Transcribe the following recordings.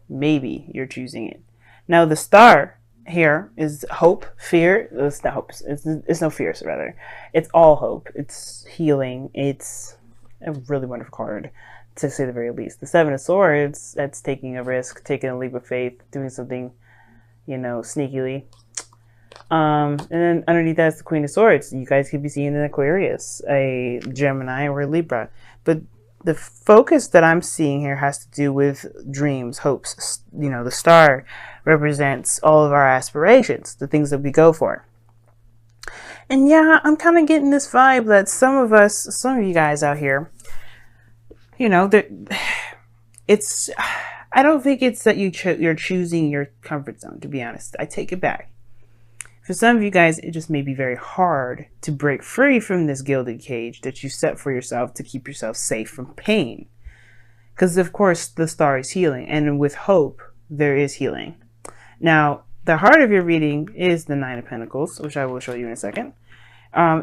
Maybe you're choosing it. Now the star here is hope, fear. It's not hope. It's no fears, rather. It's all hope. It's healing. It's a really wonderful card, to say the very least. The Seven of Swords, that's taking a risk, taking a leap of faith, doing something, sneakily. And then underneath that is the Queen of Swords. You guys could be seeing an Aquarius, a Gemini, or a Libra. But the focus that I'm seeing here has to do with dreams, hopes. The star represents all of our aspirations, the things that we go for. And yeah, I'm kind of getting this vibe that some of you guys out here, it's, I don't think it's that you're choosing your comfort zone, to be honest. I take it back. For some of you guys, it just may be very hard to break free from this gilded cage that you set for yourself to keep yourself safe from pain. Because, of course, the star is healing. And with hope, there is healing. Now, the heart of your reading is the Nine of Pentacles, which I will show you in a second.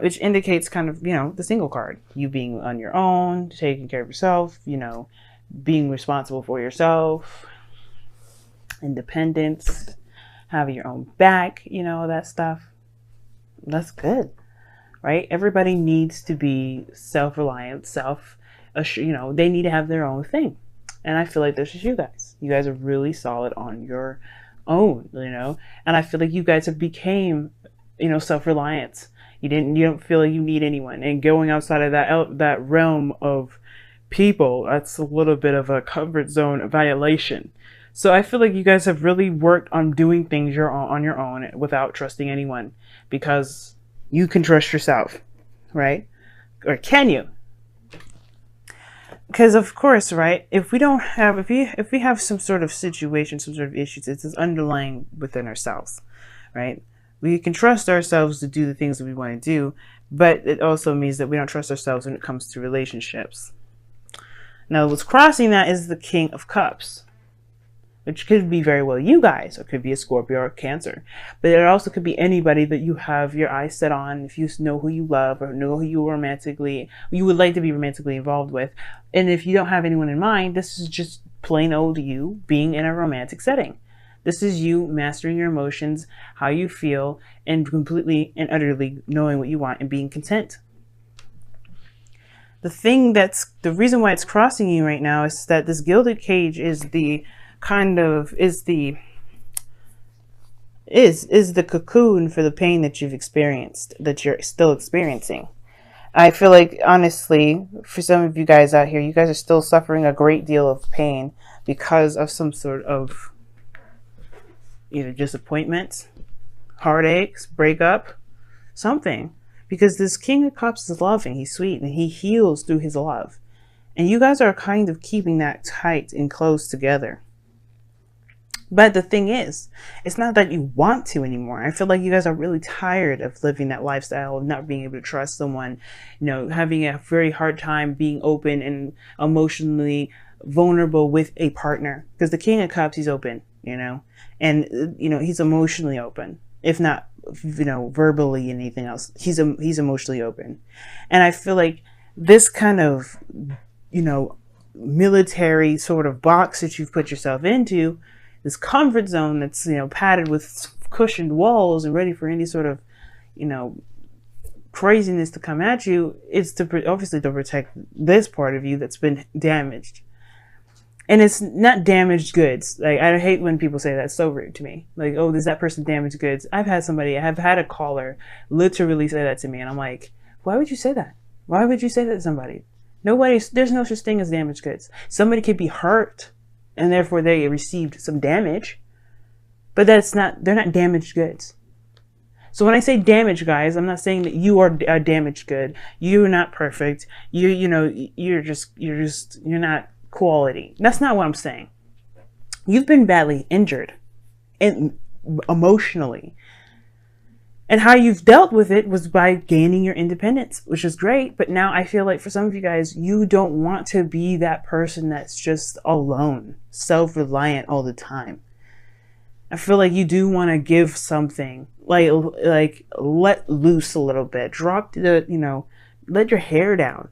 Which indicates kind of, the single card. You being on your own, taking care of yourself, being responsible for yourself, independence, having your own back, all that stuff. That's good, right? Everybody needs to be self-reliant, they need to have their own thing. And I feel like this is you guys. You guys are really solid on your own, and I feel like you guys have became, self-reliant. You don't feel like you need anyone, and going outside of that realm of people, that's a little bit of a comfort zone violation. So I feel like you guys have really worked on doing things on your own without trusting anyone, because you can trust yourself, right? Or can you? Because of course, right? If we have some sort of situation, some sort of issues, it's underlying within ourselves, right? We can trust ourselves to do the things that we want to do, but it also means that we don't trust ourselves when it comes to relationships. Now, what's crossing that is the King of Cups, which could be very well you guys, or could be a Scorpio or Cancer. But it also could be anybody that you have your eyes set on, if you know who you love or know who you would like to be romantically involved with. And if you don't have anyone in mind, this is just plain old you being in a romantic setting. This is you mastering your emotions, how you feel, and completely and utterly knowing what you want and being content. The reason why it's crossing you right now is that this gilded cage is the cocoon for the pain that you've experienced, that you're still experiencing. I feel like, honestly, for some of you guys out here, you guys are still suffering a great deal of pain because of some sort of either disappointment, heartaches, breakup, something. Because this King of Cups is loving, he's sweet, and he heals through his love. And you guys are kind of keeping that tight and close together. But the thing is, it's not that you want to anymore. I feel like you guys are really tired of living that lifestyle of not being able to trust someone, having a very hard time being open and emotionally vulnerable with a partner. Because the King of Cups, he's open, and, he's emotionally open. If not, verbally and anything else, he's emotionally open. And I feel like this kind of, military sort of box that you've put yourself into, this comfort zone that's, padded with cushioned walls and ready for any sort of, craziness to come at you, is obviously to protect this part of you that's been damaged. And it's not damaged goods. Like, I hate when people say that. It's so rude to me. Like, oh, is that person damaged goods? I have had a caller literally say that to me. And I'm like, why would you say that? Why would you say that to somebody? There's no such thing as damaged goods. Somebody could be hurt and therefore they received some damage, but they're not damaged goods. So when I say damaged, guys, I'm not saying that you are a damaged good. You're not perfect. You're not quality. That's not what I'm saying. You've been badly injured emotionally, and how you've dealt with it was by gaining your independence, which is great. But now I feel like for some of you guys, you don't want to be that person that's just alone, self-reliant all the time. I feel like you do want to give something, like let loose a little bit, let your hair down.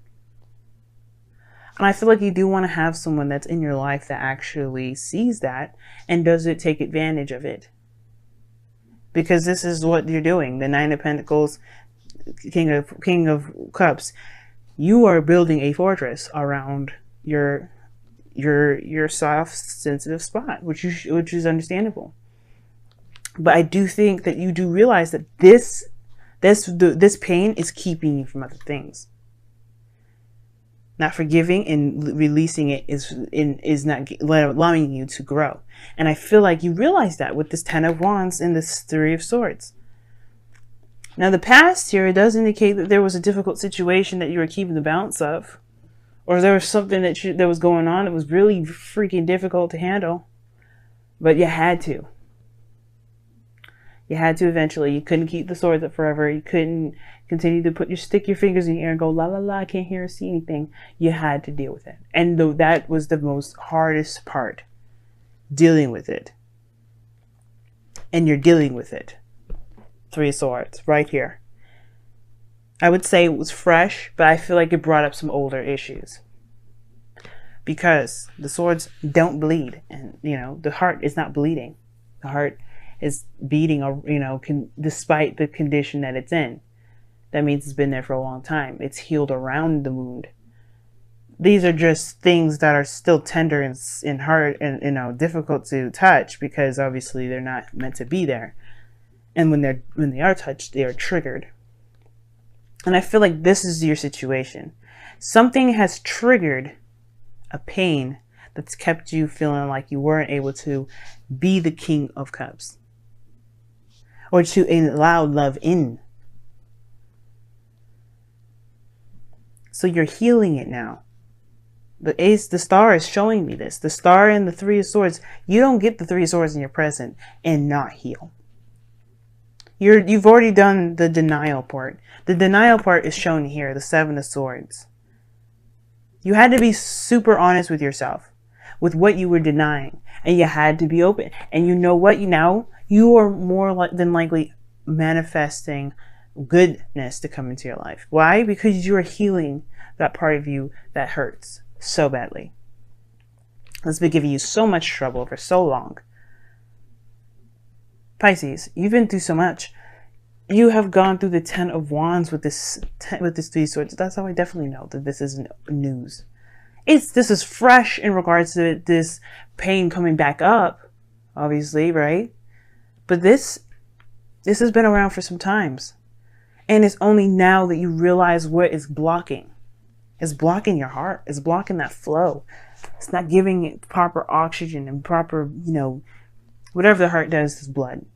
And I feel like you do want to have someone that's in your life that actually sees that and doesn't take advantage of it. Because this is what you're doing. The Nine of Pentacles, King of Cups. You are building a fortress around your soft, sensitive spot, which is understandable. But I do think that you do realize that this pain is keeping you from other things. Not forgiving and releasing it is not allowing you to grow. And I feel like you realize that with this Ten of Wands and this Three of Swords. Now the past here, it does indicate that there was a difficult situation that you were keeping the balance of. Or there was something that was going on that was really freaking difficult to handle. But you had to. You had to eventually. You couldn't keep the swords up forever. You couldn't continue to stick your fingers in the air and go, la la la, I can't hear or see anything. You had to deal with it. And that was the most hardest part. Dealing with it. And you're dealing with it. Three of Swords, right here. I would say it was fresh, but I feel like it brought up some older issues. Because the swords don't bleed. And, the heart is not bleeding. The heart is beating, despite the condition that it's in. That means it's been there for a long time. It's healed around the wound. These are just things that are still tender and hard and difficult to touch, because obviously they're not meant to be there. And when they are touched, they are triggered. And I feel like this is your situation. Something has triggered a pain that's kept you feeling like you weren't able to be the King of Cups. Or to allow love in. So you're healing it now. The star is showing me this. The star and the Three of Swords. You don't get the Three of Swords in your present and not heal. You've already done the denial part. The denial part is shown here, the Seven of Swords. You had to be super honest with yourself, with what you were denying, and you had to be open. And you know what? You are more than likely manifesting goodness to come into your life. Why? Because you are healing that part of you that hurts so badly. That's been giving you so much trouble for so long. Pisces, you've been through so much. You have gone through the Ten of Wands with this Three of Swords. That's how I definitely know that this isn't news. This is fresh in regards to this pain coming back up, obviously, right? But this has been around for some times. And it's only now that you realize what is blocking. It's blocking your heart. It's blocking that flow. It's not giving it proper oxygen and proper, whatever the heart does is blood.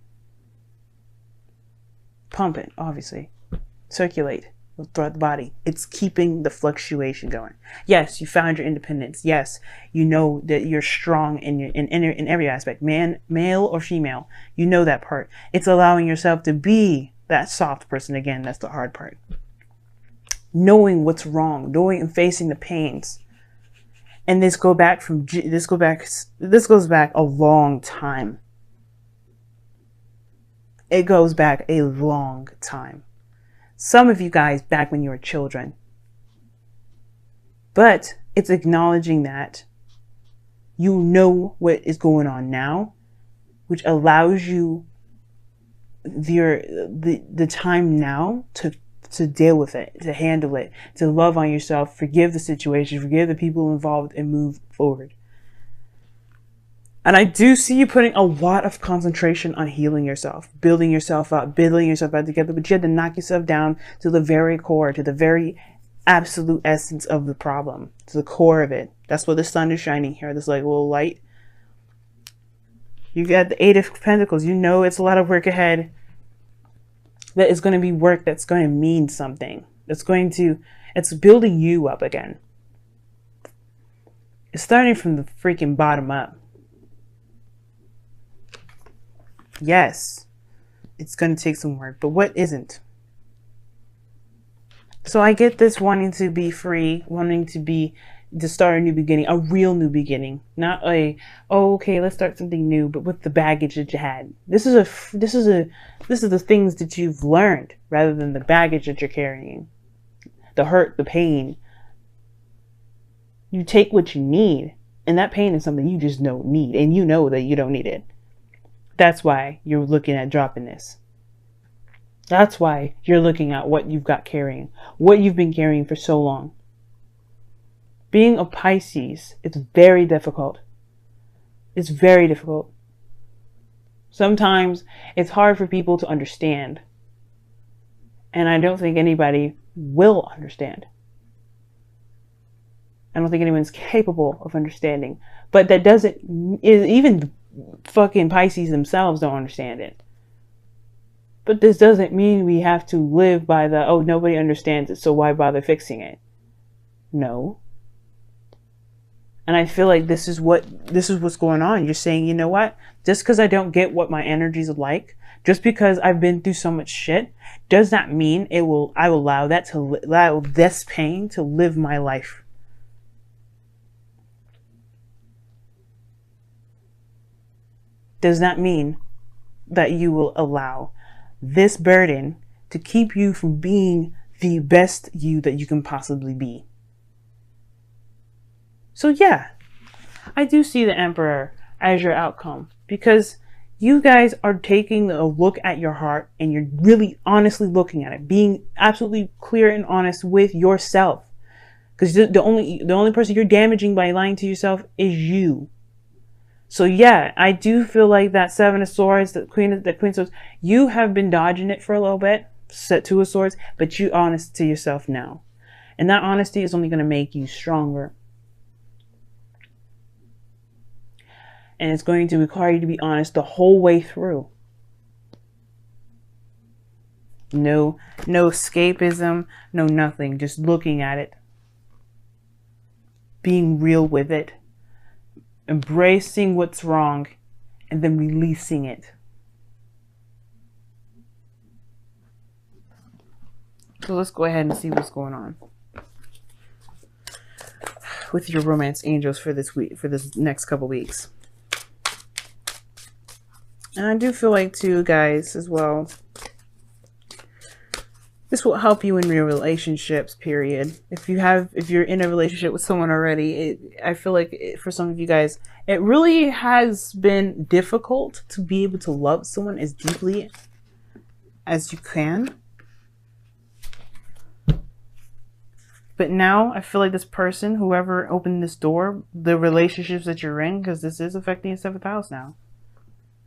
Pump it, obviously. Circulate throughout the body. It's keeping the fluctuation going. Yes, you found your independence. Yes, you know that you're strong in every aspect. Male or female, you know that part. It's allowing yourself to be that soft person again. That's the hard part. Knowing what's wrong, knowing and facing the pains. And this goes back a long time. It goes back a long time. Some of you guys back when you were children. But it's acknowledging that you know what is going on now, which allows you the time now to deal with it, to handle it, to love on yourself, forgive the situation, forgive the people involved, and move forward. And I do see you putting a lot of concentration on healing yourself, building yourself up, building yourself back together, but you had to knock yourself down to the very core, to the very absolute essence of the problem, to the core of it. That's where the sun is shining here, this like little light. You got the Eight of Pentacles. You know it's a lot of work ahead. That is going to be work that's going to mean something. It's building you up again. It's starting from the freaking bottom up. Yes, it's going to take some work, but what isn't? So I get this wanting to be free, wanting to start a new beginning, a real new beginning, not okay, let's start something new, but with the baggage that you had. This is the things that you've learned rather than the baggage that you're carrying, the hurt, the pain. You take what you need, and that pain is something you just don't need, and you know that you don't need it. That's why you're looking at dropping this. That's why you're looking at what you've got carrying, what you've been carrying for so long. Being a Pisces, it's very difficult. It's very difficult. Sometimes it's hard for people to understand. And I don't think anybody will understand. I don't think anyone's capable of understanding. But that doesn't, even fucking Pisces themselves don't understand it. But this doesn't mean we have to live by the, oh, nobody understands it, so why bother fixing it? No. And I feel like this is what's going on. You're saying, you know what? Just because I don't get what my energies are like, just because I've been through so much shit, does not mean I will allow this pain to live my life. Does not mean that you will allow this burden to keep you from being the best you that you can possibly be. So yeah, I do see the Emperor as your outcome, because you guys are taking a look at your heart and you're really honestly looking at it, being absolutely clear and honest with yourself. Because the only person you're damaging by lying to yourself is you. So yeah, I do feel like that Seven of Swords, the Queen of Swords, you have been dodging it for a little bit, set Two of Swords, but you're honest to yourself now. And that honesty is only going to make you stronger. And it's going to require you to be honest the whole way through. No escapism, no nothing. Just looking at it. Being real with it. Embracing what's wrong and then releasing it. So let's go ahead and see what's going on with your romance angels for this week, for this next couple weeks. And I do feel like too, guys, as well, this will help you in your relationships, period. If you're in a relationship with someone already, I feel like for some of you guys, it really has been difficult to be able to love someone as deeply as you can. But now I feel like this person, whoever opened this door, the relationships that you're in, because this is affecting your 7th house now.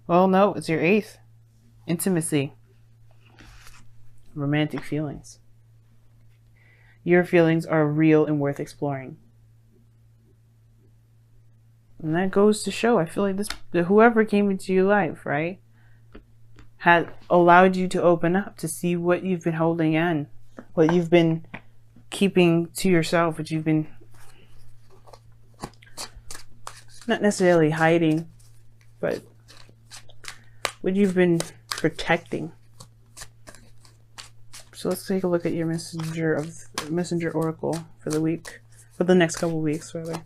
Well, no, it's your 8th. Intimacy. Romantic feelings. Your feelings are real and worth exploring. And that goes to show, I feel like whoever came into your life, right, had allowed you to open up to see what you've been holding in, what you've been keeping to yourself, what you've been not necessarily hiding, but what you've been protecting. So let's take a look at your messenger oracle for the week, for the next couple weeks, rather.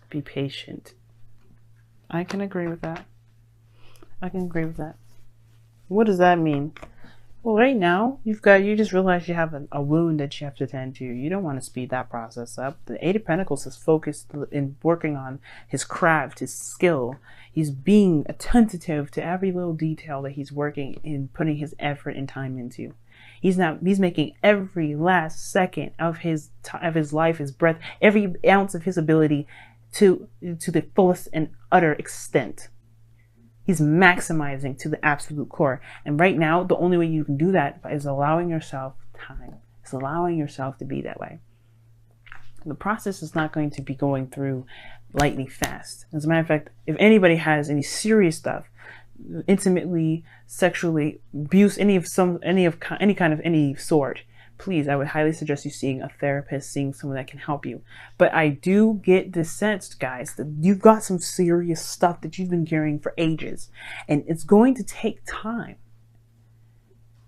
Be patient. I can agree with that. I can agree with that. What does that mean? Well, right now, you just realized you have a wound that you have to tend to. You don't want to speed that process up. The 8 of Pentacles is focused in working on his craft, his skill. He's being attentive to every little detail that he's working in, putting his effort and time into. He's making every last second of his life, his breath, every ounce of his ability to the fullest and utter extent. He's maximizing to the absolute core. And right now, the only way you can do that is allowing yourself time. It's allowing yourself to be that way. The process is not going to be going through lightning fast. As a matter of fact, if anybody has any serious stuff, intimately, sexually, abuse, any kind of any sort, please, I would highly suggest you seeing a therapist, seeing someone that can help you. But I do get this sense, guys, that you've got some serious stuff that you've been carrying for ages. And it's going to take time.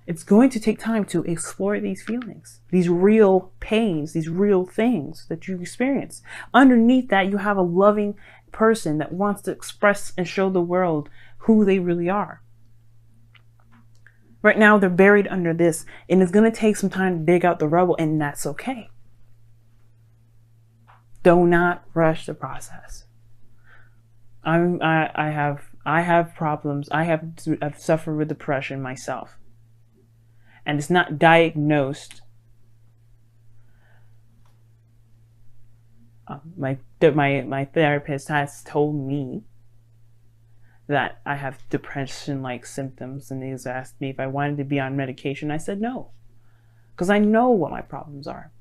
It's going to take time to explore these feelings, these real pains, these real things that you experience. Underneath that, you have a loving person that wants to express and show the world who they really are. Right now, they're buried under this, and it's going to take some time to dig out the rubble, and that's okay. Do not rush the process. I have problems. I've suffered with depression myself, and it's not diagnosed. My therapist has told me that I have depression-like symptoms, and he's asked me if I wanted to be on medication. I said no, because I know what my problems are.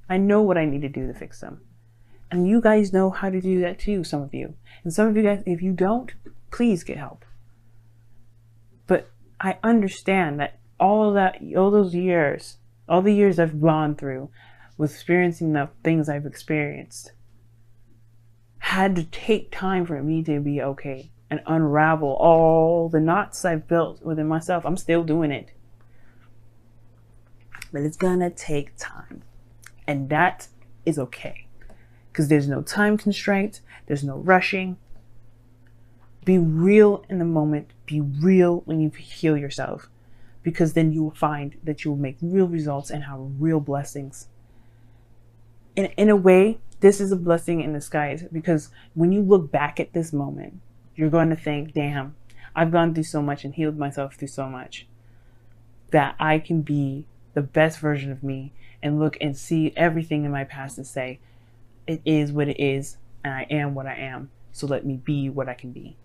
I know what I need to do to fix them. And you guys know how to do that too, some of you. And some of you guys, if you don't, please get help. But I understand that all the years I've gone through with experiencing the things I've experienced had to take time for me to be okay and unravel all the knots I've built within myself. I'm still doing it. But it's gonna take time. And that is okay. Because there's no time constraint. There's no rushing. Be real in the moment. Be real when you heal yourself. Because then you will find that you will make real results and have real blessings. In a way, this is a blessing in disguise, because when you look back at this moment, you're going to think, damn, I've gone through so much and healed myself through so much that I can be the best version of me and look and see everything in my past and say, it is what it is, and I am what I am. So let me be what I can be.